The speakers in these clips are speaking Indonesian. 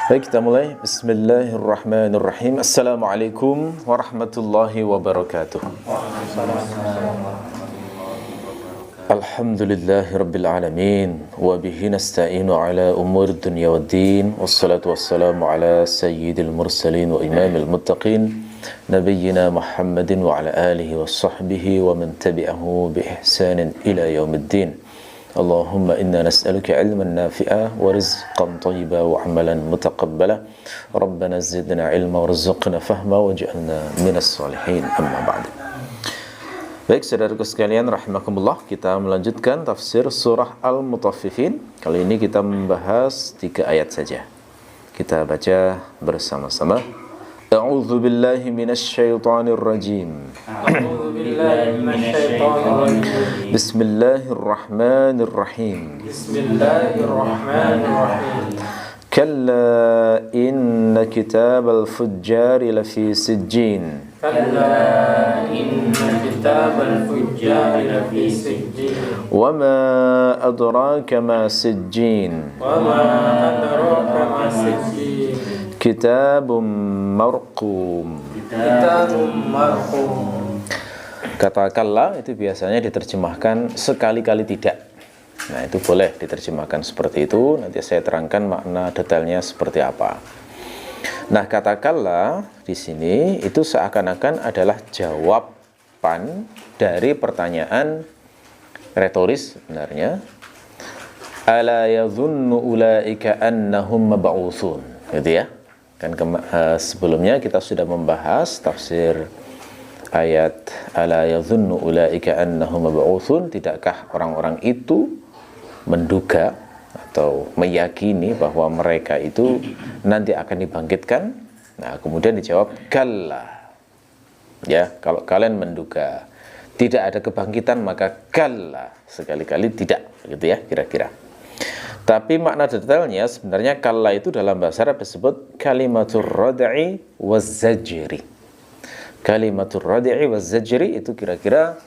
Baik, kita mulai. Bismillahirrahmanirrahim. Assalamualaikum warahmatullahi wabarakatuh. Alhamdulillahi rabbil alamin. Wa bihi nasta'inu ala umur dunya waddin. Wassalatu wassalamu ala sayyidil mursalin wa imamil muttaqin, nabiyyina Muhammadin wa ala alihi wa sahbihi wa man tabi'ahu bi ihsanin ila yaumiddin. Allahumma inna nas'aluka ilman nafi'a wa rizqan thayyiba wa amalan mutaqabbala. Rabbana zidna ilma warzuqna fahma waj'alna minas salihin. Amma ba'du. Baik, saudaraku sekalian rahimakumullah, kita melanjutkan tafsir surah Al-Mutaffifin. Kali ini kita membahas 3 ayat saja. Kita baca bersama-sama. A'udzu billahi minasy syaithanir rajim. A'udzu billahi minasy syaithanir rajim. Bismillahirrahmanirrahim. Bismillahirrahmanirrahim. Kalla inna kitabal fujjari lafi sijjin. Kalla inna kitabal fujjari lafi sijjin. Wa ma adraka ma sijjin. Wa ma adraka ma sijjin. Kitabun marqum. Kitabun marqum. Kata kalla itu biasanya diterjemahkan sekali-kali tidak. Nah, itu boleh diterjemahkan seperti itu. Nanti saya terangkan makna detailnya seperti apa. Nah, kata kalla di sini itu seakan-akan adalah jawaban dari pertanyaan retoris sebenarnya. Ala yadhunnu ulaika annahum mab'utsun. Gitu ya. Kan sebelumnya kita sudah membahas tafsir ayat ala yadhunnu ulaika annahum mab'utsun, tidakkah orang-orang itu menduga atau meyakini bahwa mereka itu nanti akan dibangkitkan? Nah, kemudian dijawab kalla. Ya, kalau kalian menduga tidak ada kebangkitan maka kalla, sekali-kali tidak, gitu ya kira-kira. Tapi makna detailnya sebenarnya kalla itu dalam bahasa Arab disebut kalimatur rad'i waz-zajri. Kalimatur rad'i waz-zajri itu kira-kira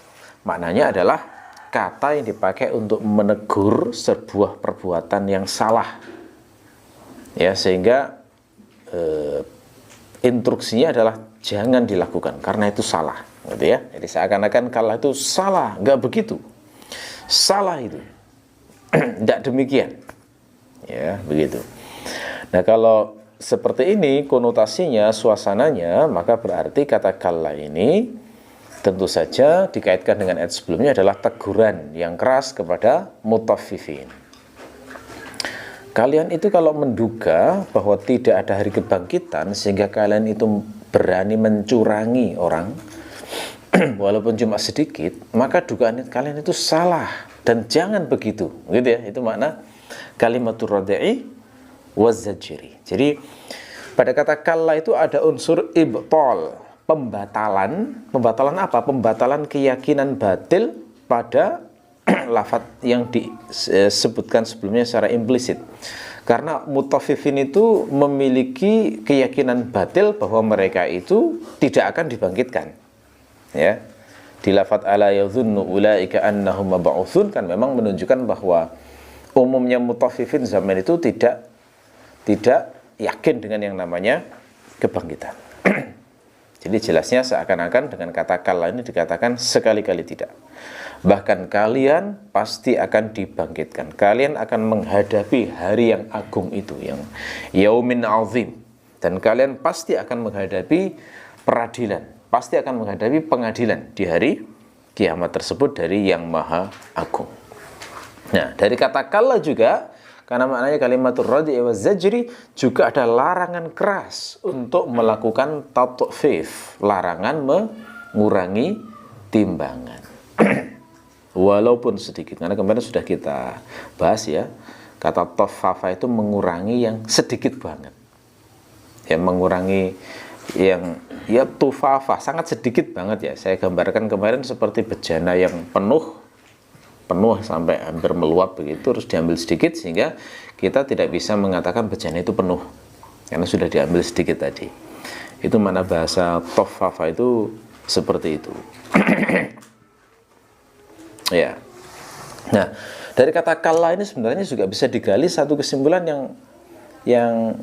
maknanya adalah kata yang dipakai untuk menegur sebuah perbuatan yang salah. Ya, sehingga instruksinya adalah jangan dilakukan karena itu salah, gitu ya. Jadi seakan-akan kalla itu salah, enggak begitu. Salah itu. Tidak demikian. Ya, begitu. Nah, kalau seperti ini konotasinya, suasananya, maka berarti kata kalla ini tentu saja dikaitkan dengan ayat sebelumnya adalah teguran yang keras kepada mutaffifin. Kalian itu kalau menduga bahwa tidak ada hari kebangkitan sehingga kalian itu berani mencurangi orang walaupun cuma sedikit, maka dugaan kalian itu salah dan jangan begitu, gitu ya. Itu makna kalimatur rad'i waz-zajri. Jadi pada kata kalla itu ada unsur ibtal, pembatalan. Pembatalan apa? Pembatalan keyakinan batil pada lafaz yang disebutkan sebelumnya secara implisit. Karena mutaffifin itu memiliki keyakinan batil bahwa mereka itu tidak akan dibangkitkan. Ya. Di lafaz ala yadhunnu ulaika annahum mab'utsun kan memang menunjukkan bahwa umumnya mutaffifin zaman itu tidak yakin dengan yang namanya kebangkitan. Jadi jelasnya seakan-akan dengan kata kalla ini dikatakan sekali-kali tidak. Bahkan kalian pasti akan dibangkitkan. Kalian akan menghadapi hari yang agung itu, yang yaumin azim. Dan kalian pasti akan menghadapi peradilan, pasti akan menghadapi pengadilan di hari kiamat tersebut dari yang maha agung. Nah, dari kata kalla juga, karena maknanya kalimatur rad'i waz-zajri, juga ada larangan keras untuk melakukan tatfif, larangan mengurangi timbangan. Walaupun sedikit, karena kemarin sudah kita bahas ya, kata taffafa itu mengurangi yang sedikit banget. Ya, mengurangi yang ya tufafa, sangat sedikit banget ya. Saya gambarkan kemarin seperti bejana yang penuh sampai hampir meluap begitu, terus diambil sedikit sehingga kita tidak bisa mengatakan bejana itu penuh karena sudah diambil sedikit tadi. Itu mana bahasa taffafa itu seperti itu. Ya. Nah, dari kata kalla ini sebenarnya juga bisa digali satu kesimpulan yang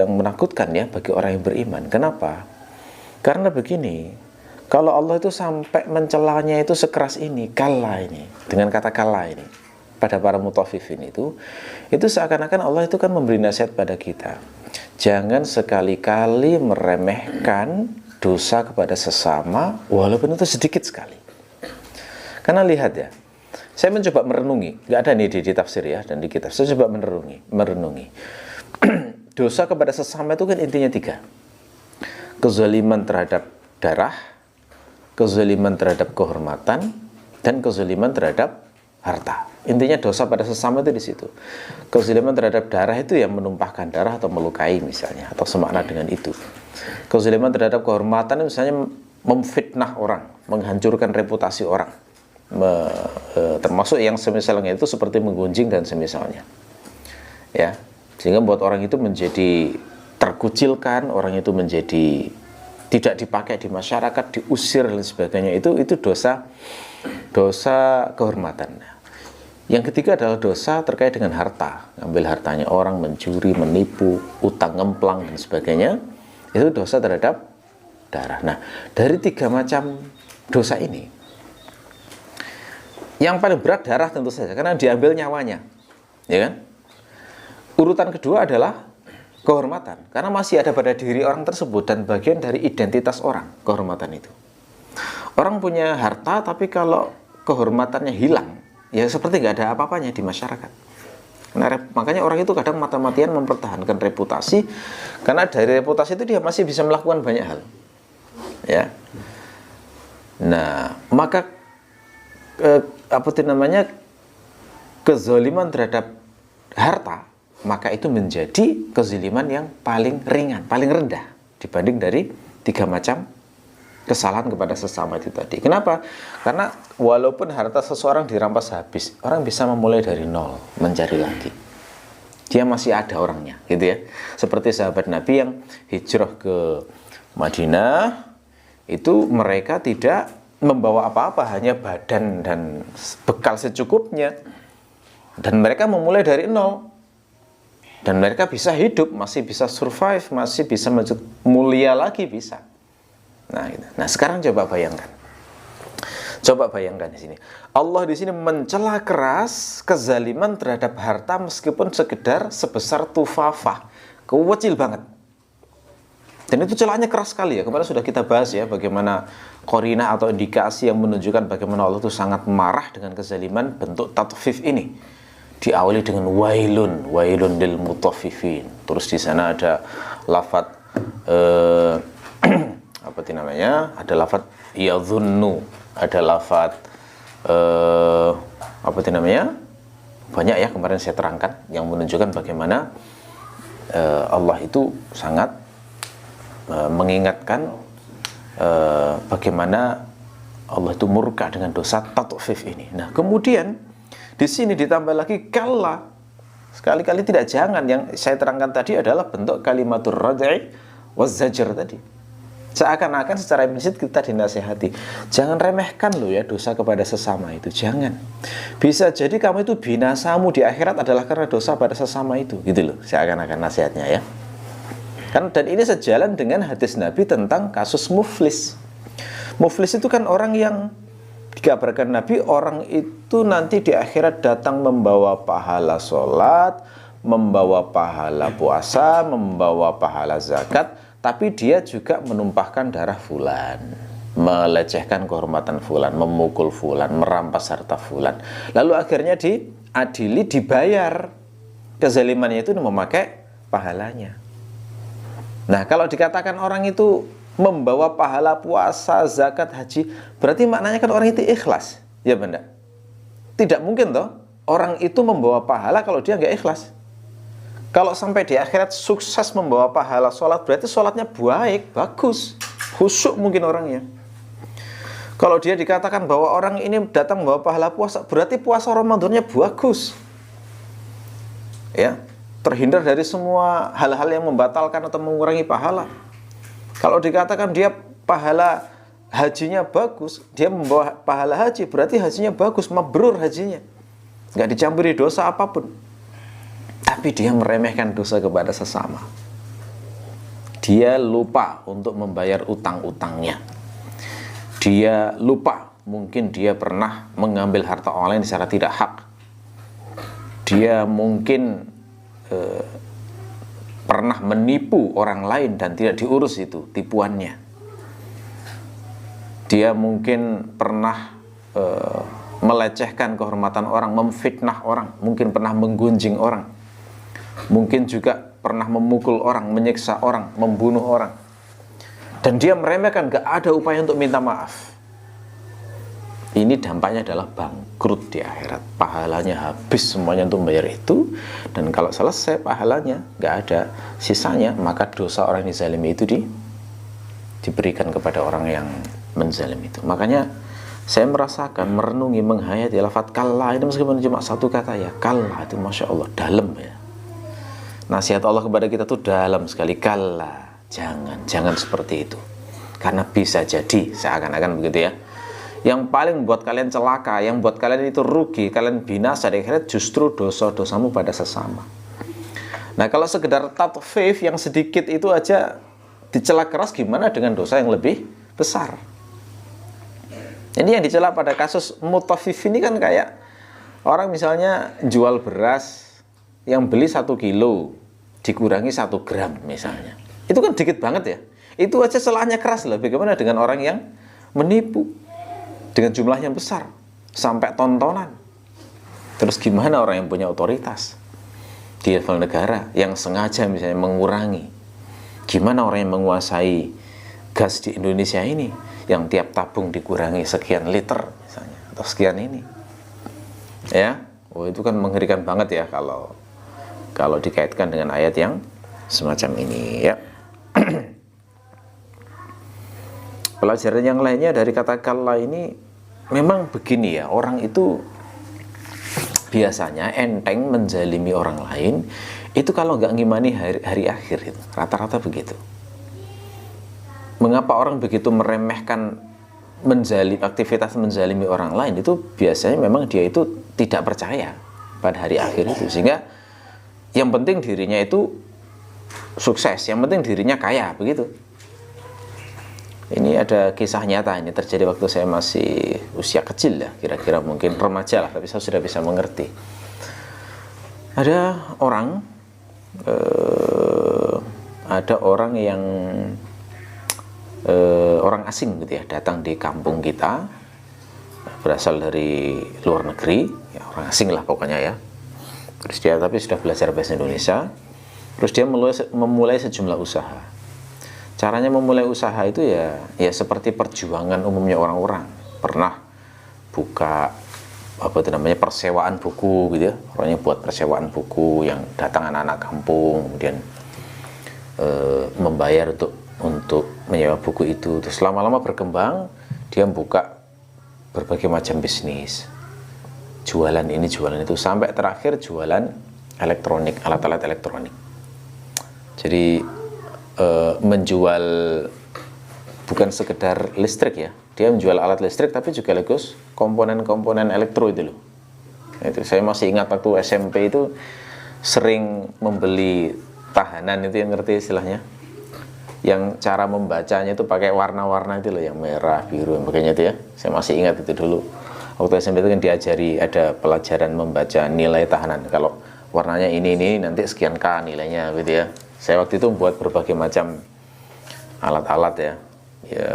menakutkan ya bagi orang yang beriman. Kenapa? Karena begini, kalau Allah itu sampai mencelanya itu sekeras ini, kalla ini, dengan kata kalla ini, pada para mutaffifin itu seakan-akan Allah itu kan memberi nasihat pada kita. Jangan sekali-kali meremehkan dosa kepada sesama, walaupun itu sedikit sekali. Karena lihat ya, saya mencoba merenungi, nggak ada nih di tafsir ya, dan di kitab, saya coba merenungi. Dosa kepada sesama itu kan intinya 3. Kezaliman terhadap darah, kezaliman terhadap kehormatan, dan kezaliman terhadap harta. Intinya dosa pada sesama itu di situ. Kezaliman terhadap darah itu yang menumpahkan darah atau melukai misalnya, atau semakna dengan itu. Kezaliman terhadap kehormatan misalnya memfitnah orang, menghancurkan reputasi orang, termasuk yang semisalnya itu seperti menggunjing dan semisalnya. Ya, sehingga buat orang itu menjadi terkucilkan, orang itu menjadi tidak dipakai di masyarakat, diusir dan sebagainya. Itu dosa kehormatan. Yang ketiga adalah dosa terkait dengan harta, ngambil hartanya orang, mencuri, menipu, utang ngemplang dan sebagainya. Itu dosa terhadap darah. Nah, dari 3 macam dosa ini, yang paling berat darah tentu saja, karena diambil nyawanya, ya kan? Urutan kedua adalah kehormatan, karena masih ada pada diri orang tersebut dan bagian dari identitas orang, kehormatan itu. Orang punya harta, tapi kalau kehormatannya hilang, ya seperti nggak ada apa-apanya di masyarakat. Nah, makanya orang itu kadang mati-matian mempertahankan reputasi, karena dari reputasi itu dia masih bisa melakukan banyak hal. Ya. Nah, maka kezaliman terhadap harta, maka itu menjadi kezaliman yang paling ringan, paling rendah dibanding dari 3 macam kesalahan kepada sesama itu tadi. Kenapa? Karena walaupun harta seseorang dirampas habis, orang bisa memulai dari nol, mencari lagi. Dia masih ada orangnya, gitu ya. Seperti sahabat Nabi yang hijrah ke Madinah, itu mereka tidak membawa apa-apa, hanya badan dan bekal secukupnya. Dan mereka memulai dari nol. Dan mereka bisa hidup, masih bisa survive, masih bisa mulia lagi, bisa. Nah, gitu. Nah, sekarang coba bayangkan. Coba bayangkan di sini. Allah di sini mencela keras kezaliman terhadap harta meskipun sekedar sebesar tufafah. Kecil banget. Dan itu celahnya keras sekali ya. Kemarin sudah kita bahas ya bagaimana qarinah atau indikasi yang menunjukkan bagaimana Allah itu sangat marah dengan kezaliman bentuk tatfif ini. Diawali dengan wailun lil mutaffifin. Terus di sana ada lafadz apa itu namanya? Ada lafadz yadhunnu, ada lafadz apa itu namanya? Banyak ya kemarin saya terangkan yang menunjukkan bagaimana Allah itu sangat mengingatkan bagaimana Allah itu murka dengan dosa tatfif ini. Nah, kemudian di sini ditambah lagi kalla. Sekali-kali tidak, jangan. Yang saya terangkan tadi adalah bentuk kalimatur rad'i waz-zajr tadi. Seakan-akan secara implisit kita dinasihati, jangan remehkan loh ya dosa kepada sesama itu, jangan. Bisa jadi kamu itu binasamu di akhirat adalah karena dosa pada sesama itu, gitu loh. Seakan-akan nasihatnya ya. Dan ini sejalan dengan hadis Nabi tentang kasus muflis. Muflis itu kan orang yang dikabarkan Nabi, orang itu nanti di akhirat datang membawa pahala sholat, membawa pahala puasa, membawa pahala zakat, tapi dia juga menumpahkan darah fulan, melecehkan kehormatan fulan, memukul fulan, merampas harta fulan. Lalu akhirnya diadili, dibayar kezalimannya itu memakai pahalanya. Nah, kalau dikatakan orang itu membawa pahala puasa, zakat, haji, berarti maknanya kan orang itu ikhlas, ya benda. Tidak mungkin toh orang itu membawa pahala kalau dia nggak ikhlas. Kalau sampai di akhirat sukses membawa pahala sholat, berarti sholatnya baik, bagus, khusyuk mungkin orangnya. Kalau dia dikatakan bahwa orang ini datang membawa pahala puasa, berarti puasa Ramadannya bagus, ya, terhindar dari semua hal-hal yang membatalkan atau mengurangi pahala. Kalau dikatakan dia pahala hajinya bagus, dia membawa pahala haji, berarti hajinya bagus, mabrur hajinya, nggak dicampuri dosa apapun. Tapi dia meremehkan dosa kepada sesama. Dia lupa untuk membayar utang-utangnya. Dia lupa, mungkin dia pernah mengambil harta orang lain secara tidak hak. Dia mungkin pernah menipu orang lain dan tidak diurus itu tipuannya. Dia mungkin pernah melecehkan kehormatan orang, memfitnah orang, mungkin pernah menggunjing orang, mungkin juga pernah memukul orang, menyiksa orang, membunuh orang, dan dia meremehkan, gak ada upaya untuk minta maaf. Ini dampaknya adalah bangkrut di akhirat. Pahalanya habis semuanya untuk membayar itu, dan kalau selesai pahalanya gak ada sisanya, maka dosa orang yang dizalimi itu diberikan kepada orang yang menzalim itu. Makanya saya merasakan, merenungi, menghayati lafaz kalla ini, meskipun cuma satu kata ya, kalla itu Masya Allah dalam ya. Nasihat Allah kepada kita tuh dalam sekali. Kalla, jangan seperti itu, karena bisa jadi seakan-akan begitu ya, yang paling buat kalian celaka, yang buat kalian itu rugi, kalian binasa di akhirat, justru dosa-dosamu pada sesama. Nah, kalau sekedar tatfif yang sedikit itu aja dicela keras, gimana dengan dosa yang lebih besar? Ini yang dicela pada kasus mutafif ini kan kayak orang misalnya jual beras, yang beli 1 kilo dikurangi 1 gram misalnya, itu kan dikit banget ya, itu aja celahnya keras lah. Bagaimana dengan orang yang menipu dengan jumlah yang besar sampai tontonan? Terus gimana orang yang punya otoritas di level negara yang sengaja misalnya mengurangi? Gimana orang yang menguasai gas di Indonesia ini yang tiap tabung dikurangi sekian liter misalnya, atau sekian ini ya? Itu kan mengerikan banget ya kalau dikaitkan dengan ayat yang semacam ini ya. Pelajaran yang lainnya dari kata kalla ini, memang begini ya, orang itu biasanya enteng menzalimi orang lain itu kalau nggak ngimani hari akhir itu, rata-rata begitu. Mengapa orang begitu meremehkan aktivitas menzalimi orang lain? Itu biasanya memang dia itu tidak percaya pada hari akhir itu, sehingga yang penting dirinya itu sukses, yang penting dirinya kaya, begitu. Ini ada kisah nyata, ini terjadi waktu saya masih usia kecil ya, kira-kira mungkin remaja lah, tapi saya sudah bisa mengerti. Ada orang yang orang asing gitu ya, datang di kampung kita, berasal dari luar negeri ya, orang asing lah pokoknya ya. Terus dia tapi sudah belajar bahasa Indonesia. Terus dia memulai sejumlah usaha. Caranya memulai usaha itu ya seperti perjuangan umumnya orang-orang. Pernah buka persewaan buku gitu ya. Orangnya buat persewaan buku yang datang anak-anak kampung, kemudian membayar untuk menyewa buku itu. Terus lama-lama berkembang, dia buka berbagai macam bisnis. Jualan ini, jualan itu, sampai terakhir jualan elektronik, alat-alat elektronik. Jadi menjual bukan sekedar listrik ya, dia menjual alat listrik tapi juga sekaligus komponen-komponen elektro itu loh. Itu saya masih ingat waktu SMP itu sering membeli tahanan itu, yang ngerti istilahnya, yang cara membacanya itu pakai warna-warna itu loh, yang merah, biru, yang begini itu ya. Saya masih ingat itu dulu. Waktu SMP itu kan diajari, ada pelajaran membaca nilai tahanan. Kalau warnanya ini nanti sekian K nilainya gitu ya. Saya waktu itu buat berbagai macam alat-alat ya. Ya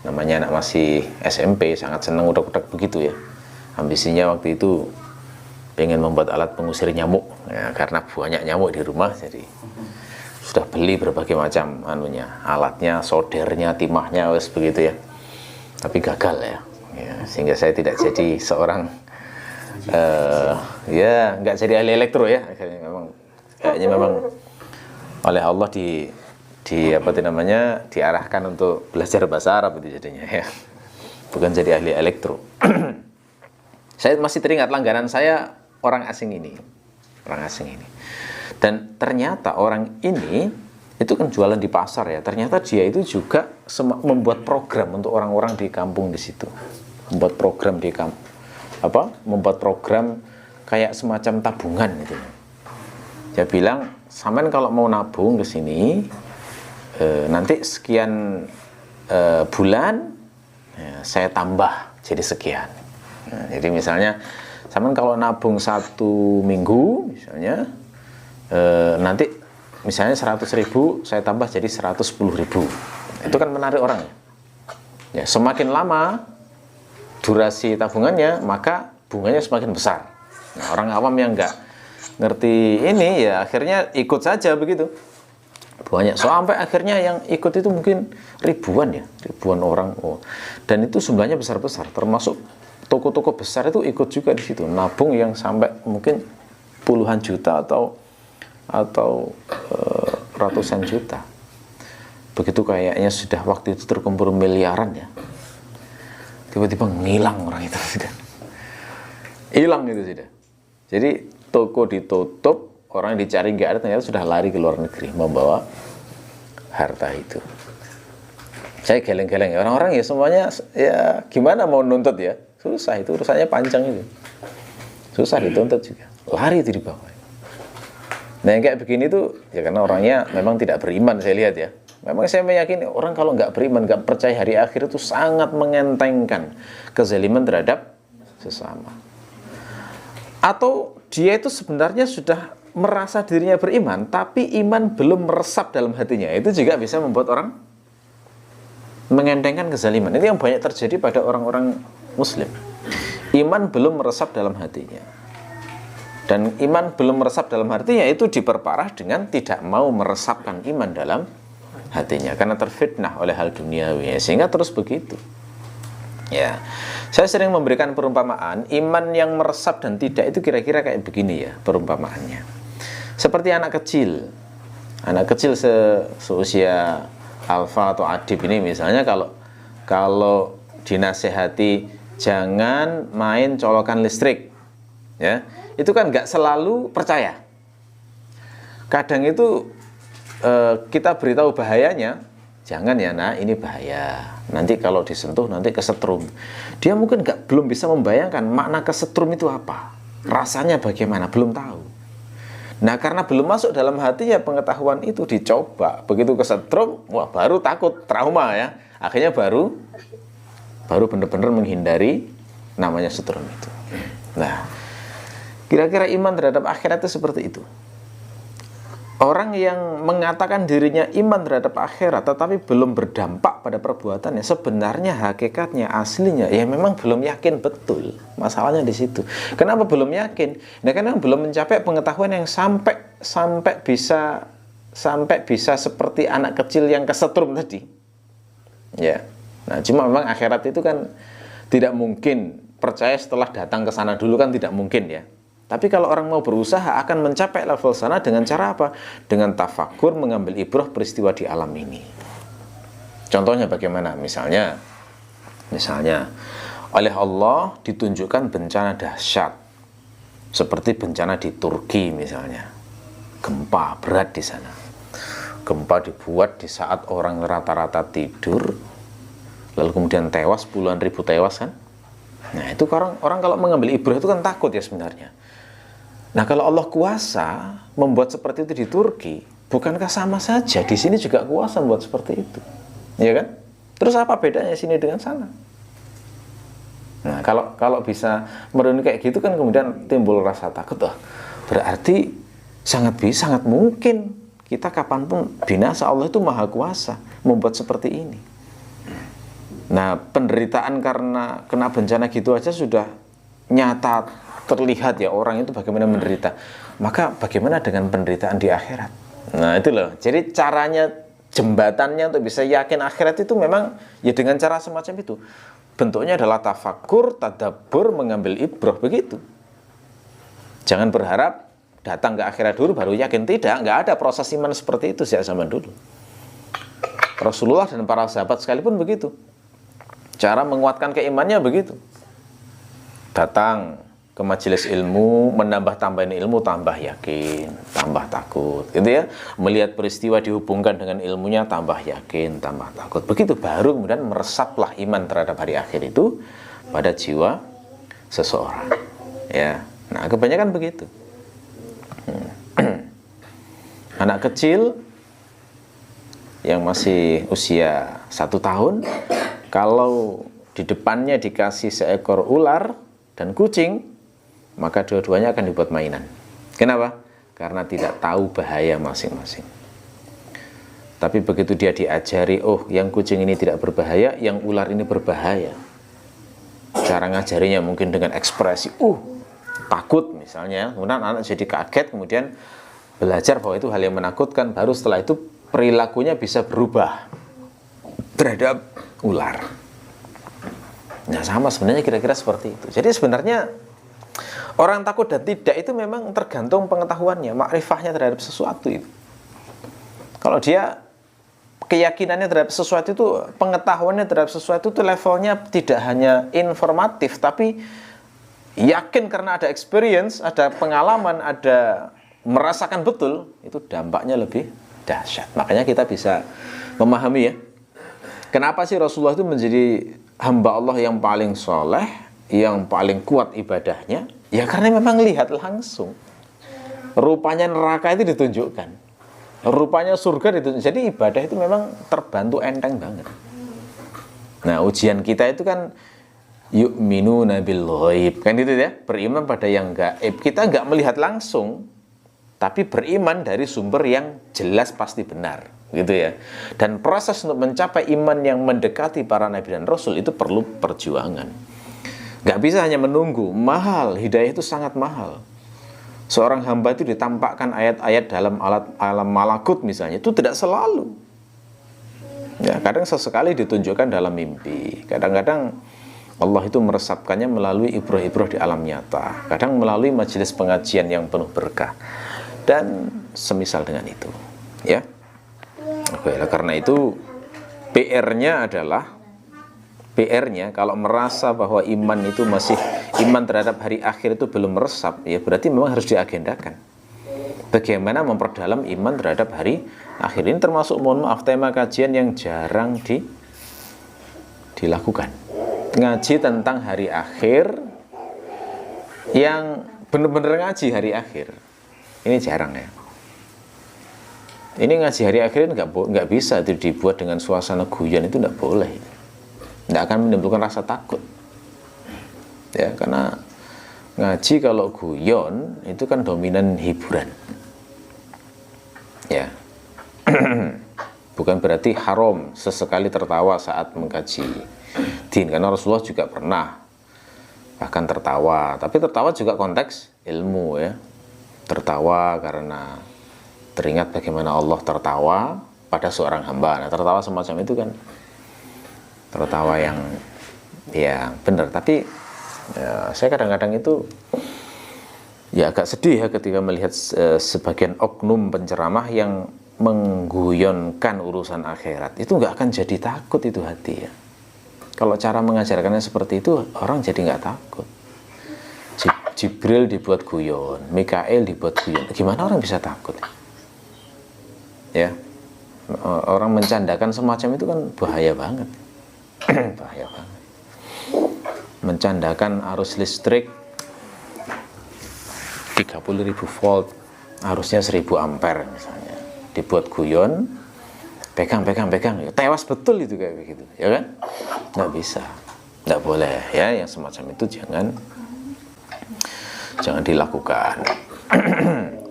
namanya anak masih SMP, sangat senang udak-udak begitu ya. Ambisinya waktu itu pengen membuat alat pengusir nyamuk ya, karena banyak nyamuk di rumah, jadi sudah beli berbagai macam alatnya, soldernya, timahnya, wes begitu ya. Tapi gagal ya. Sehingga saya tidak jadi seorang nggak jadi ahli elektro ya. Kayaknya memang oleh Allah diarahkan untuk belajar bahasa Arab itu jadinya ya, bukan jadi ahli elektro. Saya masih teringat langganan saya orang asing ini, dan ternyata orang ini itu kan jualan di pasar ya. Ternyata dia itu juga membuat program untuk orang-orang di kampung di situ. Membuat program kayak semacam tabungan gitu. Dia bilang, sampean kalau mau nabung ke sini, nanti sekian bulan ya, saya tambah jadi sekian. Nah, jadi misalnya sampean kalau nabung 1 minggu misalnya, nanti misalnya 100.000 saya tambah jadi 110.000. Itu kan menarik orang ya. Semakin lama durasi tabungannya, maka bunganya semakin besar. Nah, orang awam yang nggak ngerti ini ya akhirnya ikut saja begitu. Banyak sampai akhirnya yang ikut itu mungkin ribuan orang. Dan itu jumlahnya besar-besar, termasuk toko-toko besar itu ikut juga di situ, nabung yang sampai mungkin puluhan juta atau ratusan juta. Begitu kayaknya sudah waktu itu terkumpul miliaran ya, tiba-tiba ngilang orang itu sudah hilang itu sudah. Jadi toko ditutup, orang yang dicari nggak ada, ternyata sudah lari ke luar negeri membawa harta itu. Saya geleng-geleng ya, orang-orang ya semuanya ya gimana mau nuntut ya, susah, itu urusannya panjang itu, susah dituntut juga, lari itu di bawah. Nah yang kayak begini tuh ya karena orangnya memang tidak beriman, saya lihat ya. Memang saya meyakini orang kalau nggak beriman, nggak percaya hari akhir itu sangat mengentengkan kezaliman terhadap sesama. Atau dia itu sebenarnya sudah merasa dirinya beriman, tapi iman belum meresap dalam hatinya. Itu juga bisa membuat orang mengentengkan kezaliman. Ini yang banyak terjadi pada orang-orang Muslim. Iman belum meresap dalam hatinya. Dan iman belum meresap dalam hatinya itu diperparah dengan tidak mau meresapkan iman dalam hatinya karena terfitnah oleh hal duniawi, sehingga terus begitu. Ya, saya sering memberikan perumpamaan iman yang meresap dan tidak itu kira-kira kayak begini ya perumpamaannya. Seperti anak kecil seusia Alfa atau Adib ini misalnya, kalau dinasehati jangan main colokan listrik, ya itu kan nggak selalu percaya. Kadang itu kita beritahu bahayanya, jangan ya nak, ini bahaya, nanti kalau disentuh nanti kesetrum. Dia mungkin belum bisa membayangkan makna kesetrum itu apa, rasanya bagaimana, belum tahu. Nah karena belum masuk dalam hatinya pengetahuan itu, dicoba, begitu kesetrum, wah baru takut, trauma ya, akhirnya baru benar-benar menghindari namanya setrum itu. Nah kira-kira iman terhadap akhirat itu seperti itu. Orang yang mengatakan dirinya iman terhadap akhirat tetapi belum berdampak pada perbuatannya, sebenarnya hakikatnya aslinya ya memang belum yakin betul. Masalahnya di situ. Kenapa belum yakin? Nah, karena belum mencapai pengetahuan yang sampai bisa seperti anak kecil yang kesetrum tadi. Ya. Nah, cuma memang akhirat itu kan tidak mungkin percaya setelah datang ke sana dulu, kan tidak mungkin ya. Tapi kalau orang mau berusaha akan mencapai level sana dengan cara apa? Dengan tafakur, mengambil ibrah peristiwa di alam ini. Contohnya bagaimana? Misalnya oleh Allah ditunjukkan bencana dahsyat seperti bencana di Turki misalnya. Gempa berat di sana. Gempa dibuat di saat orang rata-rata tidur, lalu kemudian tewas, puluhan ribu tewas kan. Nah itu orang kalau mengambil ibrah itu kan takut ya sebenarnya. Nah kalau Allah kuasa membuat seperti itu di Turki, bukankah sama saja di sini juga kuasa membuat seperti itu, ya kan? Terus apa bedanya sini dengan sana? Nah kalau bisa merenung kayak gitu kan kemudian timbul rasa takut. Berarti sangat mungkin kita kapanpun binasa. Allah itu maha kuasa membuat seperti ini. Nah penderitaan karena kena bencana gitu aja sudah nyata terlihat ya orang itu bagaimana menderita, maka bagaimana dengan penderitaan di akhirat? Nah itu loh, jadi caranya, jembatannya untuk bisa yakin akhirat itu memang ya dengan cara semacam itu. Bentuknya adalah tafakur, tadabbur, mengambil ibrah, begitu. Jangan berharap datang ke akhirat dulu baru yakin, tidak, nggak ada proses iman seperti itu sejak zaman dulu. Rasulullah dan para sahabat sekalipun begitu. Cara menguatkan keimannya begitu. Datang ke majelis ilmu, menambah-tambahin ilmu, tambah yakin, tambah takut, gitu ya. Melihat peristiwa dihubungkan dengan ilmunya, tambah yakin, tambah takut. Begitu baru kemudian meresaplah iman terhadap hari akhir itu pada jiwa seseorang. Ya, nah kebanyakan begitu. Anak kecil yang masih usia 1 tahun, kalau di depannya dikasih seekor ular dan kucing, maka dua-duanya akan dibuat mainan. Kenapa? Karena tidak tahu bahaya masing-masing. Tapi begitu dia diajari, oh yang kucing ini tidak berbahaya, yang ular ini berbahaya. Cara ngajarinya mungkin dengan ekspresi, takut misalnya, kemudian anak jadi kaget, kemudian belajar bahwa itu hal yang menakutkan, baru setelah itu perilakunya bisa berubah terhadap ular. Nah sama sebenarnya kira-kira seperti itu. Jadi sebenarnya orang takut dan tidak itu memang tergantung pengetahuannya, makrifahnya terhadap sesuatu itu. Kalau dia keyakinannya terhadap sesuatu itu, pengetahuannya terhadap sesuatu itu levelnya tidak hanya informatif, tapi yakin karena ada experience, ada pengalaman, ada merasakan betul, itu dampaknya lebih dahsyat. Makanya kita bisa memahami ya, kenapa sih Rasulullah itu menjadi hamba Allah yang paling soleh, yang paling kuat ibadahnya? Ya karena memang lihat langsung, rupanya neraka itu ditunjukkan, rupanya surga ditunjukkan. Jadi ibadah itu memang terbantu enteng banget. Nah ujian kita itu kan yu'minuna bil ghaib, kan itu ya, beriman pada yang gaib. Kita nggak melihat langsung, tapi beriman dari sumber yang jelas pasti benar, gitu ya. Dan proses untuk mencapai iman yang mendekati para nabi dan rasul itu perlu perjuangan. Nggak bisa hanya menunggu, mahal, hidayah itu sangat mahal. Seorang hamba itu ditampakkan ayat-ayat dalam alam malakut misalnya, itu tidak selalu. Ya, kadang sesekali ditunjukkan dalam mimpi. Kadang-kadang Allah itu meresapkannya melalui ibrah-ibrah di alam nyata. Kadang melalui majelis pengajian yang penuh berkah. Dan semisal dengan itu. Ya. Oke, karena itu PR-nya kalau merasa bahwa iman itu masih, iman terhadap hari akhir itu belum meresap, ya berarti memang harus diagendakan. Bagaimana memperdalam iman terhadap hari akhir. Ini termasuk, mohon maaf, tema kajian yang jarang dilakukan. Ngaji tentang hari akhir, yang benar-benar ngaji hari akhir, ini jarang ya. Ini ngaji hari akhir nggak bisa itu dibuat dengan suasana guyon, itu nggak boleh. Nggak akan menimbulkan rasa takut ya, karena ngaji kalau guyon itu kan dominan hiburan ya. Bukan berarti haram sesekali tertawa saat mengkaji din, karena Rasulullah juga pernah bahkan tertawa, tapi tertawa juga konteks ilmu ya, tertawa karena teringat bagaimana Allah tertawa pada seorang hamba. Nah tertawa semacam itu kan tertawa yang ya benar. Tapi ya, saya kadang-kadang itu ya agak sedih ya ketika melihat sebagian oknum penceramah yang mengguyonkan urusan akhirat. Itu nggak akan jadi takut itu hati ya. Kalau cara mengajarkannya seperti itu, orang jadi nggak takut. Jibril dibuat guyon, Mikael dibuat guyon, gimana orang bisa takut ya? Orang mencandakan semacam itu kan bahaya banget. Bahaya banget. Mencandakan arus listrik 30.000 volt, arusnya 1000 ampere misalnya, dibuat guyon, pegang, ya, tewas betul itu kayak begitu, ya kan? Nggak bisa, nggak boleh ya, yang semacam itu jangan dilakukan.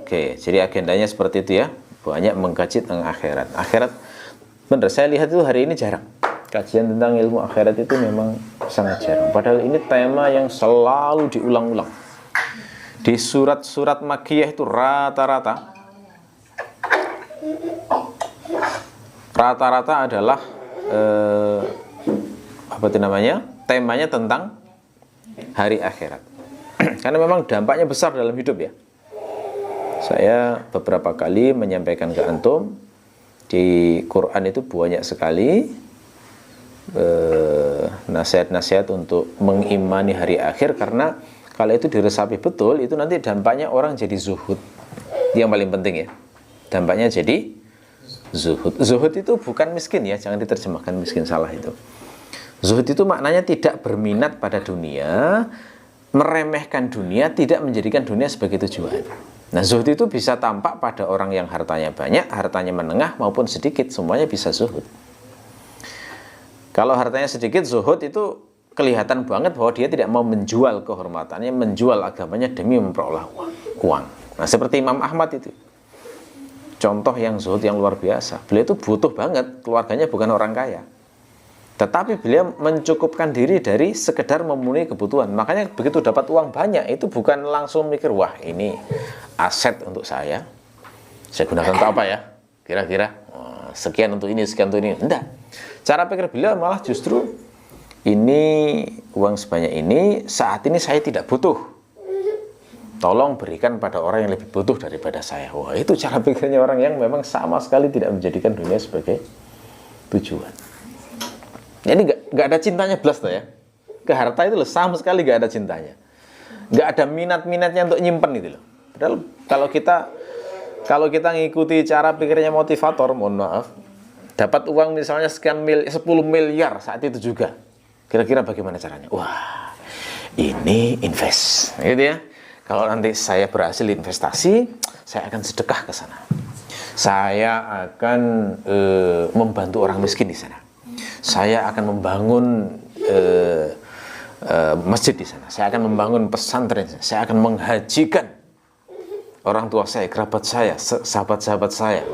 Oke, jadi agendanya seperti itu ya, banyak mengkaji tentang akhirat. Akhirat, bener, saya lihat itu hari ini jarang. Kajian tentang ilmu akhirat itu memang sangat jarang. Padahal ini tema yang selalu diulang-ulang. Di surat-surat Makkiyah itu rata-rata adalah temanya tentang hari akhirat. Karena memang dampaknya besar dalam hidup ya. Saya beberapa kali menyampaikan ke antum, di Quran itu banyak sekali nasihat-nasihat untuk mengimani hari akhir, karena kalau itu diresapi betul, itu nanti dampaknya orang jadi zuhud. Yang paling penting ya, dampaknya jadi zuhud. Zuhud itu bukan miskin ya, jangan diterjemahkan miskin, salah itu. Zuhud itu maknanya tidak berminat pada dunia, meremehkan dunia, tidak menjadikan dunia sebagai tujuan. Nah, zuhud itu bisa tampak pada orang yang hartanya banyak, hartanya menengah maupun sedikit, semuanya bisa zuhud. Kalau hartanya sedikit, zuhud itu kelihatan banget bahwa dia tidak mau menjual kehormatannya, menjual agamanya demi memperoleh uang. Nah, seperti Imam Ahmad itu. Contoh yang zuhud yang luar biasa. Beliau itu butuh banget, keluarganya bukan orang kaya. Tetapi beliau mencukupkan diri dari sekedar memenuhi kebutuhan. Makanya begitu dapat uang banyak, itu bukan langsung mikir, wah ini aset untuk saya gunakan untuk apa ya? Kira-kira sekian untuk ini, sekian untuk ini. Enggak. Cara pikir beliau malah justru, ini uang sebanyak ini, saat ini saya tidak butuh. Tolong berikan pada orang yang lebih butuh daripada saya. Wah, itu cara pikirnya orang yang memang sama sekali tidak menjadikan dunia sebagai tujuan. Jadi nggak ada cintanya belas tuh ya. Ke harta itu loh, sama sekali nggak ada cintanya. Nggak ada minat-minatnya untuk nyimpen itu loh. Padahal kalau kita ngikuti cara pikirnya motivator, mohon maaf, dapat uang misalnya 10 miliar saat itu juga. Kira-kira bagaimana caranya? Wah, ini invest, gitu ya. Kalau nanti saya berhasil investasi, saya akan sedekah ke sana. Saya akan membantu orang miskin di sana. Saya akan membangun masjid di sana. Saya akan membangun pesantren. Saya akan menghajikan orang tua saya, kerabat saya, sahabat-sahabat saya.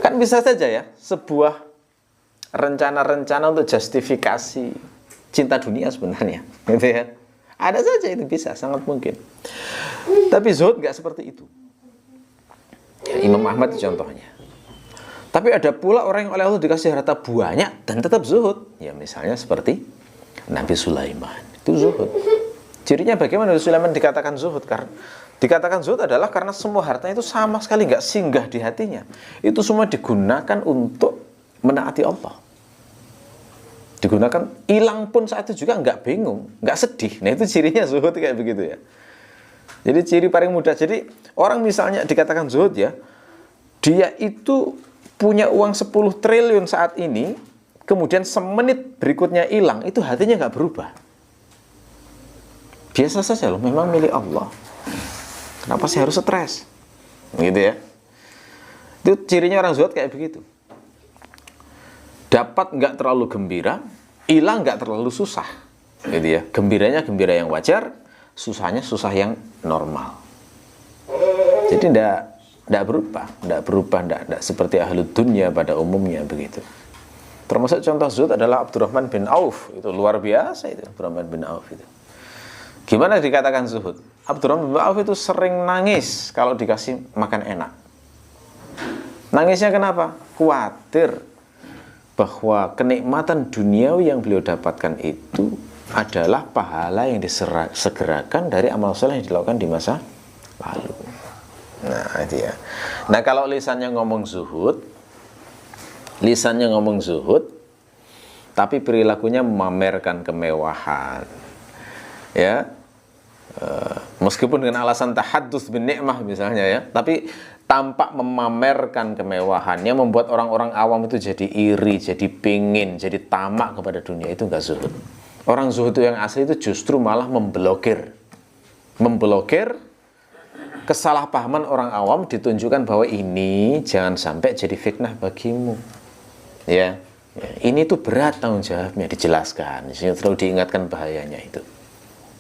Kan bisa saja ya, sebuah rencana-rencana untuk justifikasi cinta dunia sebenarnya, gitu ya. Ada saja itu bisa, sangat mungkin. Tapi zuhud nggak seperti itu. Ya, Imam Ahmad itu contohnya. Tapi ada pula orang yang oleh Allah dikasih harta banyak dan tetap zuhud. Ya misalnya seperti Nabi Sulaiman. Itu zuhud. Cirinya bagaimana Nabi Sulaiman dikatakan zuhud? Karena dikatakan zuhud adalah karena semua hartanya itu sama sekali nggak singgah di hatinya. Itu semua digunakan untuk menaati Allah. Digunakan, hilang pun saat itu juga nggak bingung, nggak sedih. Nah itu cirinya zuhud kayak begitu ya. Jadi ciri paling mudah. Jadi orang misalnya dikatakan zuhud ya, dia itu punya uang 10 triliun saat ini, kemudian semenit berikutnya hilang, itu hatinya nggak berubah. Biasa saja loh, memang milik Allah. Kenapa sih harus stres? Gitu ya. Itu cirinya orang zuhud kayak begitu. Dapat nggak terlalu gembira, hilang nggak terlalu susah, gitu ya. Gembiranya gembira yang wajar, susahnya susah yang normal. Jadi tidak berubah, tidak seperti ahlu dunia pada umumnya begitu. Termasuk contoh zuhud adalah Abdurrahman bin Auf, itu luar biasa itu Abdurrahman bin Auf itu. Gimana dikatakan zuhud? Abdurrahman bin Auf itu sering nangis kalau dikasih makan enak. Nangisnya kenapa? Khawatir bahwa kenikmatan duniawi yang beliau dapatkan itu adalah pahala yang disegerakan dari amal soleh yang dilakukan di masa lalu. Nah itu ya. Nah kalau lisannya ngomong zuhud, tapi perilakunya memamerkan kemewahan, ya, meskipun dengan alasan tahaddus bin ni'mah misalnya ya, tapi tampak memamerkan kemewahannya membuat orang-orang awam itu jadi iri, jadi pingin, jadi tamak kepada dunia, itu enggak zuhud. Orang zuhud yang asli itu justru malah memblokir kesalahpahaman orang awam, ditunjukkan bahwa ini jangan sampai jadi fitnah bagimu. Ya, ini tuh berat tanggung jawabnya, dijelaskan, selalu diingatkan bahayanya itu.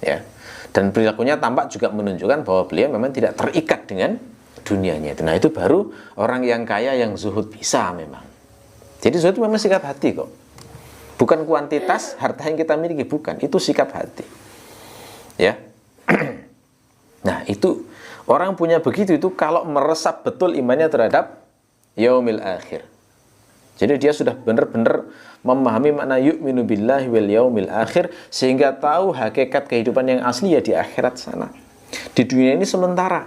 Ya. Dan perilakunya tampak juga menunjukkan bahwa beliau memang tidak terikat dengan dunianya itu. Nah itu baru orang yang kaya yang zuhud bisa memang. Jadi zuhud memang sikap hati kok. Bukan kuantitas harta yang kita miliki, bukan. Itu sikap hati. Ya. Nah itu orang punya begitu itu kalau meresap betul imannya terhadap yaumil akhir. Jadi dia sudah benar-benar memahami makna yu'minu billahi wal yaumil akhir, sehingga tahu hakikat kehidupan yang asli ya di akhirat sana. Di dunia ini sementara,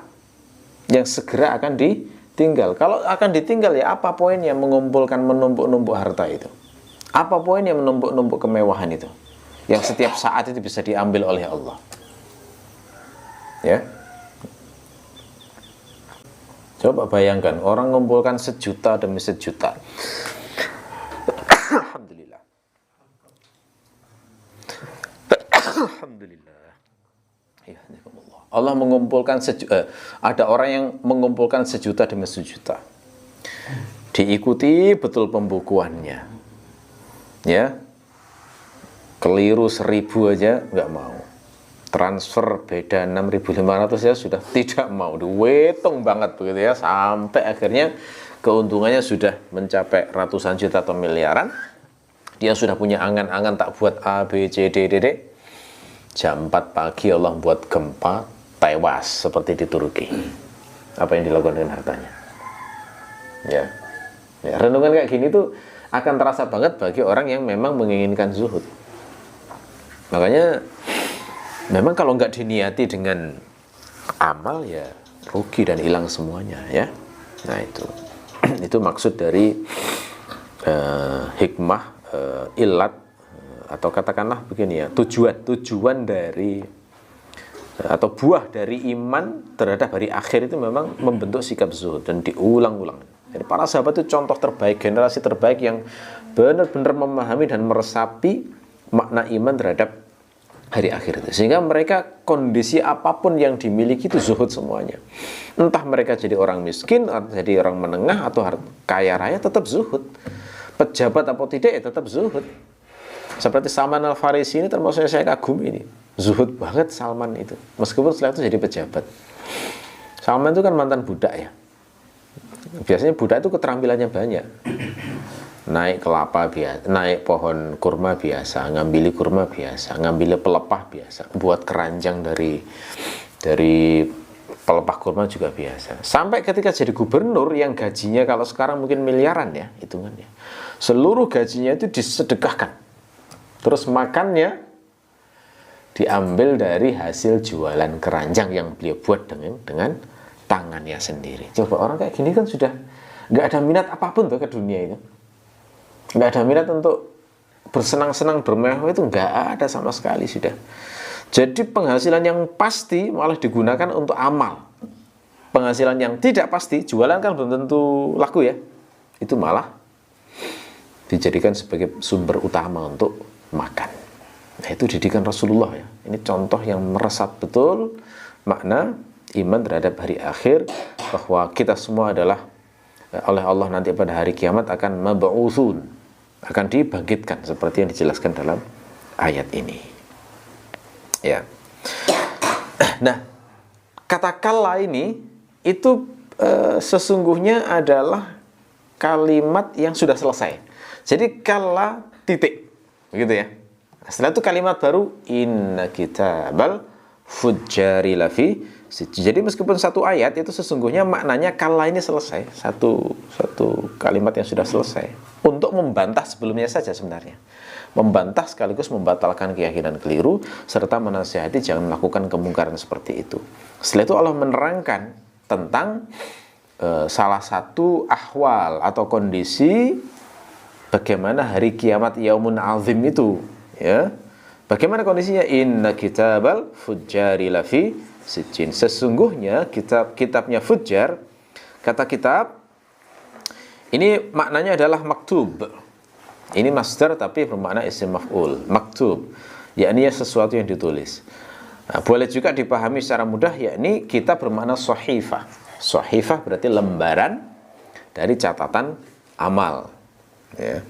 yang segera akan ditinggal. Kalau akan ditinggal ya apa poinnya mengumpulkan menumpuk-numpuk harta itu? Apa poinnya menumpuk-numpuk kemewahan itu? Yang setiap saat itu bisa diambil oleh Allah. Ya. Coba bayangkan orang mengumpulkan 1 juta demi 1 juta. Alhamdulillah. Alhamdulillah. Ya, Allah mengumpulkan ada orang yang mengumpulkan sejuta demi sejuta. Diikuti betul pembukuannya. Ya. Keliru 1000 aja nggak mau. Transfer beda 6.500 ya sudah tidak mau. Dihitung banget begitu ya, sampai akhirnya keuntungannya sudah mencapai ratusan juta atau miliaran. Dia sudah punya angan-angan tak buat A, B, C, D, D, D. Jam 4 pagi Allah buat gempa, tewas seperti di Turki. Apa yang dilakukan dengan hartanya? Ya, renungan kayak gini tuh akan terasa banget bagi orang yang memang menginginkan zuhud. Makanya memang kalau nggak diniati dengan amal ya rugi dan hilang semuanya ya. Nah itu maksud dari hikmah, ilat, atau katakanlah begini ya, tujuan dari atau buah dari iman terhadap hari akhir itu memang membentuk sikap zuhud dan diulang-ulang. Jadi para sahabat itu contoh terbaik, generasi terbaik yang benar-benar memahami dan meresapi makna iman terhadap hari akhir itu, sehingga mereka kondisi apapun yang dimiliki itu zuhud semuanya. Entah mereka jadi orang miskin atau jadi orang menengah atau kaya raya, tetap zuhud. Pejabat atau tidak ya tetap zuhud. Seperti Salman Al-Farisi ini termasuk yang saya kagumi ini. Zuhud banget Salman itu. Meskipun setelah itu jadi pejabat. Salman itu kan mantan budak ya. Biasanya budak itu keterampilannya banyak. Naik kelapa biasa, naik pohon kurma biasa, ngambil kurma biasa, ngambil pelepah biasa, buat keranjang dari pelepah kurma juga biasa. Sampai ketika jadi gubernur yang gajinya kalau sekarang mungkin miliaran ya hitungannya. Seluruh gajinya itu disedekahkan. Terus makannya diambil dari hasil jualan keranjang yang beliau buat dengan tangannya sendiri. Coba orang kayak gini kan sudah nggak ada minat apapun tuh ke dunia itu. Nggak ada minat untuk bersenang-senang, bermewah itu nggak ada sama sekali sudah. Jadi penghasilan yang pasti malah digunakan untuk amal. Penghasilan yang tidak pasti, jualan kan belum tentu laku ya, itu malah dijadikan sebagai sumber utama untuk makan. Nah itu didikan Rasulullah ya. Ini contoh yang meresap betul makna iman terhadap hari akhir, bahwa kita semua adalah oleh Allah nanti pada hari kiamat akan mab'utsun, akan dibangkitkan seperti yang dijelaskan dalam ayat ini. Ya. Nah, kata kala ini itu sesungguhnya adalah kalimat yang sudah selesai. Jadi kala titik. Begitu ya. Setelah itu kalimat baru inna kitabal fujjari lafi. Jadi meskipun satu ayat itu sesungguhnya maknanya kala ini selesai, satu kalimat yang sudah selesai untuk membantah sebelumnya saja sebenarnya. Membantah sekaligus membatalkan keyakinan keliru serta menasihati jangan melakukan kemungkaran seperti itu. Setelah itu Allah menerangkan tentang salah satu ahwal atau kondisi bagaimana hari kiamat yaumun azim itu ya. Bagaimana kondisinya? Inna kitabal fujjari lafi sijjin. Sesungguhnya kitabnya fujjar, kata kitab ini maknanya adalah maktub. Ini masdar tapi bermakna isim maf'ul, maktub, yakni sesuatu yang ditulis. Nah, boleh juga dipahami secara mudah, yakni kitab bermakna shahifah. Shahifah berarti lembaran dari catatan amal. Ya.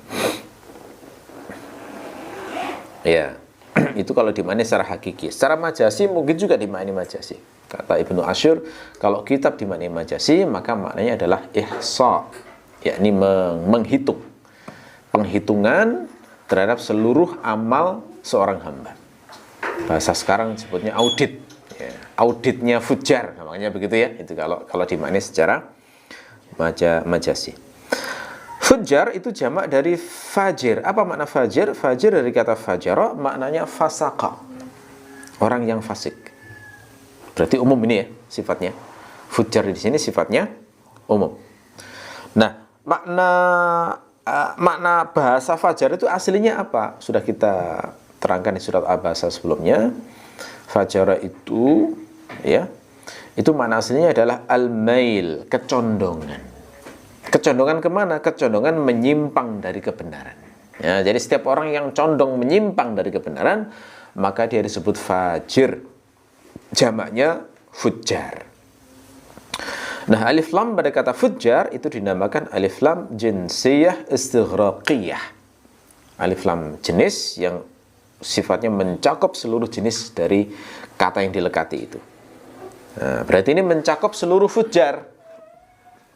Ya. Itu kalau dimaknai secara hakiki. Secara majasi mungkin juga dimaknai majasi. Kata Ibnu Asyur, kalau kitab dimaknai majasi maka maknanya adalah ihsa, yakni menghitung. Penghitungan terhadap seluruh amal seorang hamba. Bahasa sekarang disebutnya audit. Ya. Auditnya fujjar, namanya begitu ya. Itu kalau dimaknai secara majasi. Fujjar itu jamak dari fajir. Apa makna fajir? Fajir dari kata fajara, maknanya fasaka, orang yang fasik. Berarti umum ini ya sifatnya. Fujjar di sini sifatnya umum. Nah, makna bahasa fajar itu aslinya apa? Sudah kita terangkan di surat Abasa sebelumnya. Fajara itu ya, itu makna aslinya adalah al-mail, kecondongan. Kecondongan kemana? Kecondongan menyimpang dari kebenaran. Ya, jadi setiap orang yang condong menyimpang dari kebenaran, maka dia disebut fajir. Jamaknya fujjar. Nah, alif lam pada kata fujjar itu dinamakan alif lam jinsiyah istighraqiyah. Alif lam jenis yang sifatnya mencakup seluruh jenis dari kata yang dilekati itu. Nah, berarti ini mencakup seluruh fujjar,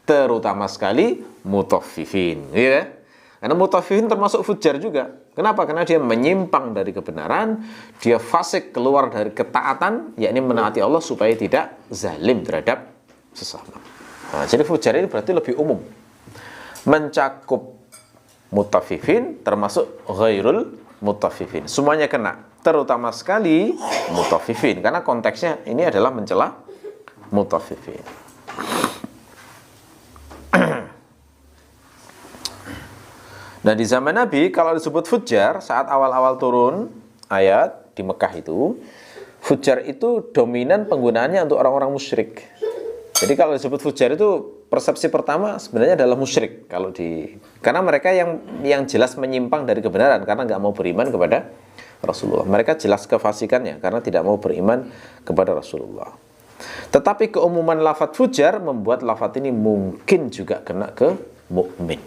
terutama sekali mutaffifin, ya. Karena mutaffifin termasuk fujjar juga. Kenapa? Karena dia menyimpang dari kebenaran, dia fasik, keluar dari ketaatan, yakni menaati Allah supaya tidak zalim terhadap sesama. Nah, jadi fujjar ini berarti lebih umum, mencakup mutaffifin termasuk ghairul mutaffifin, semuanya kena, terutama sekali mutaffifin karena konteksnya ini adalah mencela mutaffifin. Nah, di zaman Nabi kalau disebut fujjar saat awal-awal turun ayat di Mekah itu, fujjar itu dominan penggunaannya untuk orang-orang musyrik. Jadi kalau disebut fujjar itu persepsi pertama sebenarnya adalah musyrik karena mereka yang jelas menyimpang dari kebenaran karena nggak mau beriman kepada Rasulullah. Mereka jelas kefasikannya karena tidak mau beriman kepada Rasulullah. Tetapi keumuman lafadz fujjar membuat lafadz ini mungkin juga kena ke mukmin.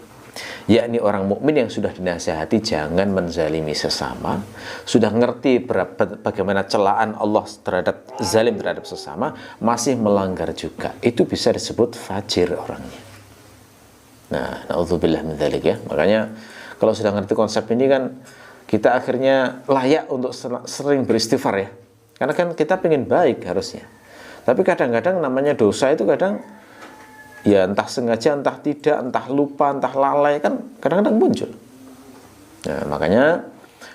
Yakni orang mukmin yang sudah dinasihati jangan menzalimi sesama, sudah ngerti bagaimana celaan Allah terhadap zalim terhadap sesama, masih melanggar juga, itu bisa disebut fajir orangnya. Nah, naudzubillah min dzalik ya. Makanya kalau sudah ngerti konsep ini kan kita akhirnya layak untuk sering beristighfar ya. Karena kan kita pengen baik harusnya. Tapi kadang-kadang namanya dosa itu kadang ya entah sengaja, entah tidak, entah lupa, entah lalai, kan kadang-kadang muncul. Nah, makanya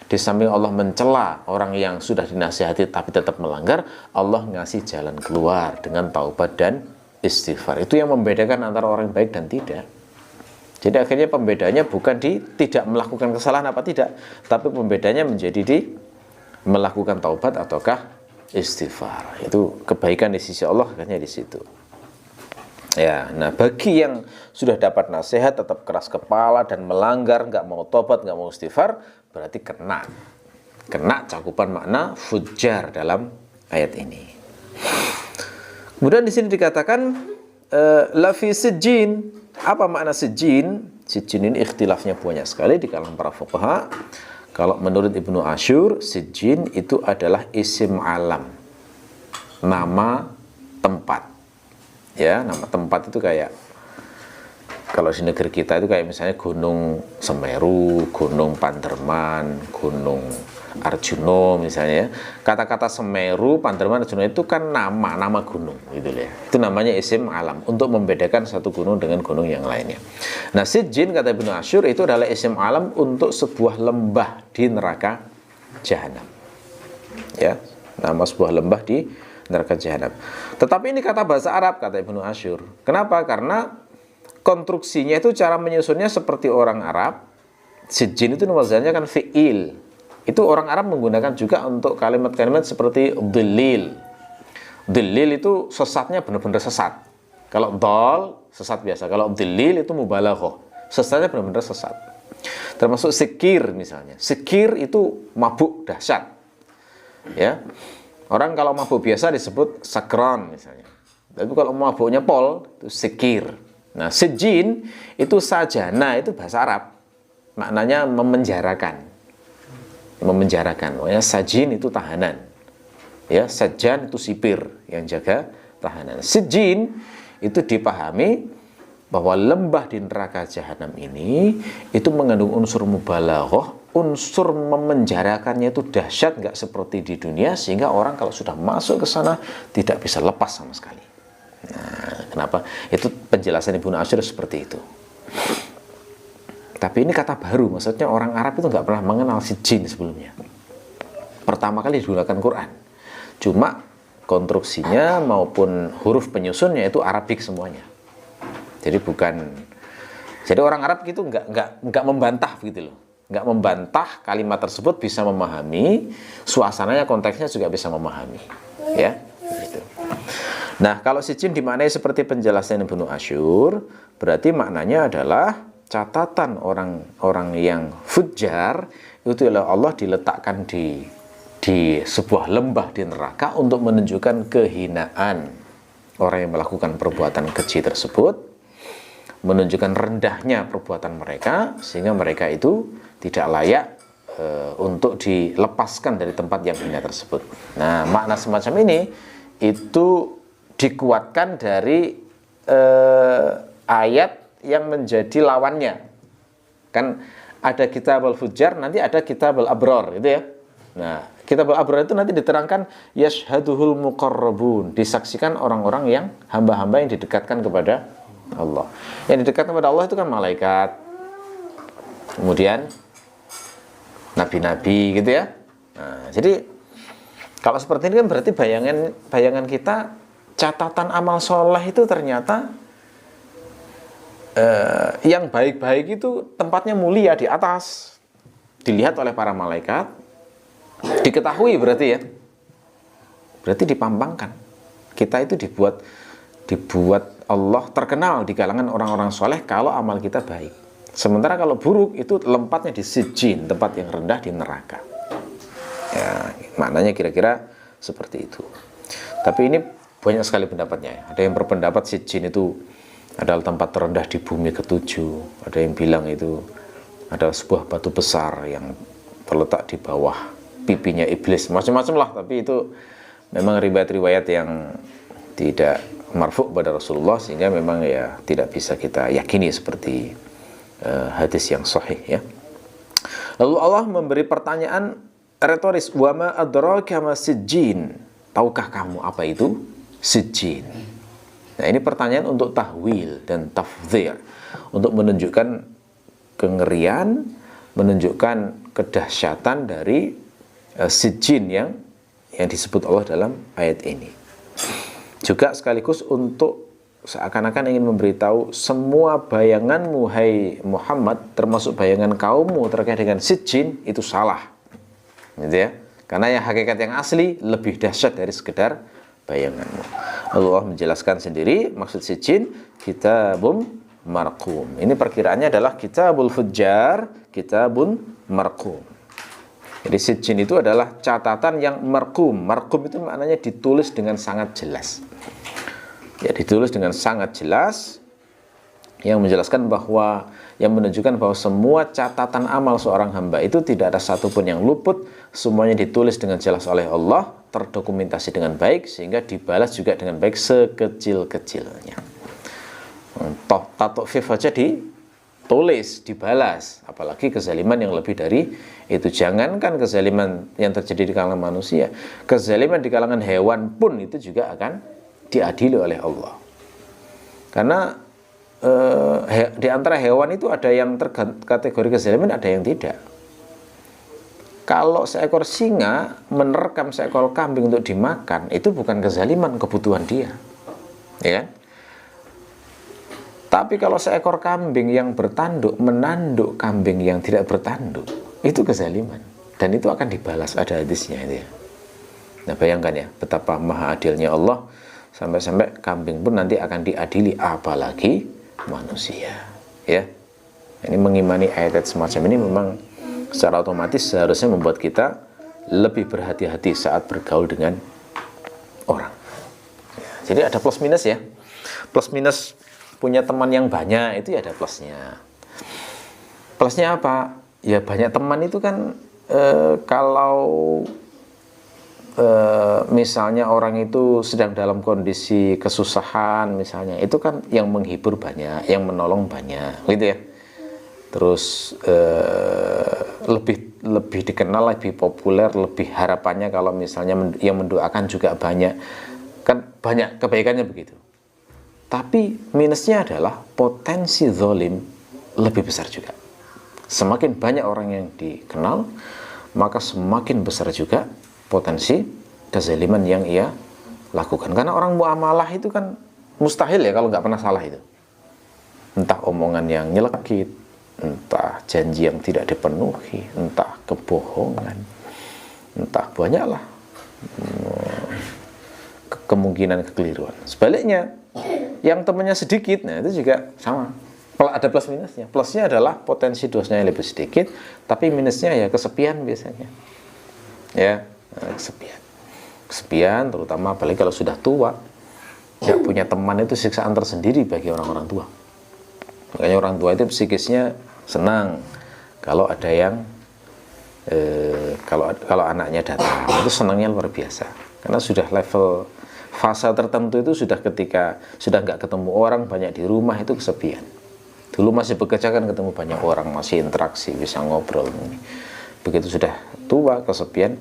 di samping Allah mencela orang yang sudah dinasihati tapi tetap melanggar, Allah ngasih jalan keluar dengan taubat dan istighfar. Itu yang membedakan antara orang baik dan tidak. Jadi akhirnya pembedanya bukan di tidak melakukan kesalahan apa tidak, tapi pembedanya menjadi di melakukan taubat ataukah istighfar. Itu kebaikan di sisi Allah akhirnya di situ. Ya, nah bagi yang sudah dapat nasihat tetap keras kepala dan melanggar, nggak mau tobat, nggak mau istighfar, berarti kena cakupan makna fujjar dalam ayat ini. Kemudian di sini dikatakan lafi sijjin. Apa makna sijjin? Sijjin ini ikhtilafnya banyak sekali di kalangan para fuqaha. Kalau menurut Ibnu Asyur, sijjin itu adalah isim alam, nama tempat. Ya, nama tempat itu kayak kalau di negeri kita itu kayak misalnya Gunung Semeru, Gunung Panderman, Gunung Arjuno misalnya ya. Kata-kata Semeru, Panderman, Arjuno itu kan nama gunung gitu ya. Itu namanya isim alam untuk membedakan satu gunung dengan gunung yang lainnya. Nah, sijjin kata Ibnu Asyur itu adalah isim alam untuk sebuah lembah di neraka jahanam. Ya, nama sebuah lembah di neraka jahanam. Tetapi ini kata bahasa Arab kata Ibnu Asyur. Kenapa? Karena konstruksinya itu cara menyusunnya seperti orang Arab. Sijjin itu wazannya kan fi'il. Itu orang Arab menggunakan juga untuk kalimat-kalimat seperti dhillil. Dhillil itu sesatnya benar-benar sesat. Kalau dhal sesat biasa. Kalau dhillil itu mubalaghah. Sesatnya benar-benar sesat. Termasuk sikir misalnya. Sikir itu mabuk dahsyat. Ya. Orang kalau mabuk biasa disebut sakron misalnya. Tapi kalau mabuknya pol itu sikir. Nah, sijjin itu sajana, itu bahasa Arab. Maknanya memenjarakan. Memenjarakan. Makanya sajin itu tahanan. Ya, sajan itu sipir yang jaga tahanan. Sijjin itu dipahami bahwa lembah di neraka jahanam ini itu mengandung unsur mubalaghah, unsur memenjarakannya itu dahsyat, nggak seperti di dunia, sehingga orang kalau sudah masuk ke sana tidak bisa lepas sama sekali. Nah, kenapa? Itu penjelasan Ibnu Asyur seperti itu. Tapi ini kata baru, maksudnya orang Arab itu nggak pernah mengenal sijjin sebelumnya. Pertama kali digunakan Quran. Cuma konstruksinya maupun huruf penyusunnya itu Arabik semuanya. Jadi jadi orang Arab gitu nggak membantah begitu loh. Nggak membantah kalimat tersebut, bisa memahami suasananya, konteksnya juga bisa memahami, ya gitu. Nah, kalau sijjin dimaknai seperti penjelasan Ibnu Asyur, berarti maknanya adalah catatan orang yang fujjar itu oleh Allah diletakkan di di sebuah lembah di neraka untuk menunjukkan kehinaan orang yang melakukan perbuatan keji tersebut, menunjukkan rendahnya perbuatan mereka sehingga mereka itu tidak layak untuk dilepaskan dari tempat yang hina tersebut. Nah, makna semacam ini itu dikuatkan dari ayat yang menjadi lawannya. Kan ada kitabul fujjar, nanti ada kitabul abror, gitu ya. Nah, kitabul abror itu nanti diterangkan yashhaduhul muqarrabun, disaksikan orang-orang yang hamba-hamba yang didekatkan kepada Allah. Yang didekatkan kepada Allah itu kan malaikat, kemudian nabi-nabi, gitu ya. Nah, jadi kalau seperti ini kan berarti bayangan kita, catatan amal soleh itu ternyata yang baik-baik itu tempatnya mulia di atas, dilihat oleh para malaikat, diketahui berarti ya, berarti dipampangkan. Kita itu dibuat Allah terkenal di kalangan orang-orang soleh kalau amal kita baik. Sementara kalau buruk itu tempatnya di sijin, tempat yang rendah di neraka. Ya, maknanya kira-kira seperti itu. Tapi ini banyak sekali pendapatnya. Ada yang berpendapat sijin itu adalah tempat terendah di bumi ketujuh. Ada yang bilang itu adalah sebuah batu besar yang terletak di bawah pipinya iblis. Macam-macam lah, tapi itu memang riwayat-riwayat yang tidak marfu' pada Rasulullah, sehingga memang ya tidak bisa kita yakini seperti hadis yang sahih ya. Lalu Allah memberi pertanyaan retoris, wa ma adraka ma sijjin, tahukah kamu apa itu sijjin? Nah, ini pertanyaan untuk tahwil dan tafdhir, untuk menunjukkan kengerian, menunjukkan kedahsyatan dari sijjin yang disebut Allah dalam ayat ini. Juga sekaligus untuk seakan-akan ingin memberitahu semua bayanganmu hai Muhammad, termasuk bayangan kaummu terkait dengan sijjin itu salah, gitu ya. Karena yang hakikat yang asli lebih dahsyat dari sekedar bayanganmu. Allah menjelaskan sendiri maksud sijjin, kitabun marqum. Ini perkiraannya adalah kitabul fujjar, kitabun marqum. Jadi sijjin itu adalah catatan yang marqum. Marqum itu maknanya ditulis dengan sangat jelas. Ya, ditulis dengan sangat jelas, yang menjelaskan bahwa, yang menunjukkan bahwa semua catatan amal seorang hamba itu tidak ada satupun yang luput, semuanya ditulis dengan jelas oleh Allah, terdokumentasi dengan baik, sehingga dibalas juga dengan baik sekecil-kecilnya. Toh tato fif aja ditulis, dibalas, apalagi kezaliman yang lebih dari itu. Jangankan kezaliman yang terjadi di kalangan manusia, kezaliman di kalangan hewan pun itu juga akan diadili oleh Allah. Karena di antara hewan itu ada yang terkategori kezaliman, ada yang tidak. Kalau seekor singa menerkam seekor kambing untuk dimakan, itu bukan kezaliman, kebutuhan dia, ya kan? Tapi kalau seekor kambing yang bertanduk menanduk kambing yang tidak bertanduk, itu kezaliman, dan itu akan dibalas, ada hadisnya itu ya. Nah, bayangkan ya betapa maha adilnya Allah, sampai-sampai kambing pun nanti akan diadili, apalagi manusia, ya. Ini mengimani ayat semacam ini memang secara otomatis seharusnya membuat kita lebih berhati-hati saat bergaul dengan orang. Jadi ada plus minus ya. Plus minus punya teman yang banyak itu ya ada plusnya. Plusnya apa? Ya banyak teman itu kan kalau misalnya orang itu sedang dalam kondisi kesusahan misalnya, itu kan yang menghibur banyak, yang menolong banyak, gitu ya. Terus lebih dikenal, lebih populer, lebih harapannya kalau misalnya yang mendoakan juga banyak, kan banyak kebaikannya begitu. Tapi minusnya adalah potensi zalim lebih besar juga. Semakin banyak orang yang dikenal, maka semakin besar juga potensi kezaliman yang ia lakukan. Karena orang muamalah itu kan mustahil ya kalau nggak pernah salah itu. Entah omongan yang nyelekit, entah janji yang tidak dipenuhi, entah kebohongan, entah banyaklah kemungkinan kekeliruan. Sebaliknya, yang temannya sedikit, nah itu juga sama. Ada plus minusnya. Plusnya adalah potensi dosanya lebih sedikit, tapi minusnya ya kesepian biasanya. Ya. Kesepian terutama apalagi kalau sudah tua, tidak punya teman itu siksaan tersendiri bagi orang-orang tua. Makanya orang tua itu psikisnya senang kalau ada yang kalau anaknya datang, itu senangnya luar biasa. Karena sudah level fase tertentu itu sudah ketika sudah nggak ketemu orang, banyak di rumah, itu kesepian. Dulu masih bekerja kan ketemu banyak orang, masih interaksi, bisa ngobrol. Begitu sudah tua, kesepian,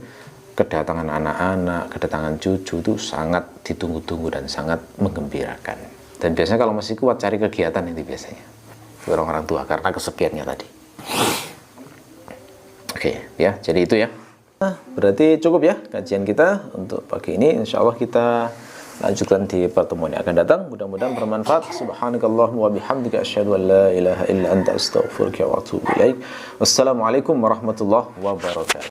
kedatangan anak-anak, kedatangan cucu itu sangat ditunggu-tunggu dan sangat menggembirakan. Dan biasanya kalau masih kuat cari kegiatan itu biasanya orang-orang tua karena kesepiannya tadi. Oke, ya, jadi itu ya. Nah, berarti cukup ya kajian kita untuk pagi ini. Insya Allah kita lanjutkan di pertemuan yang akan datang. Mudah-mudahan bermanfaat. Subhanakallahumma wa bihamdika asyhadu an la ilaha illa anta astaghfiruka wa atubu ilaik. Wassalamualaikum warahmatullahi wabarakatuh.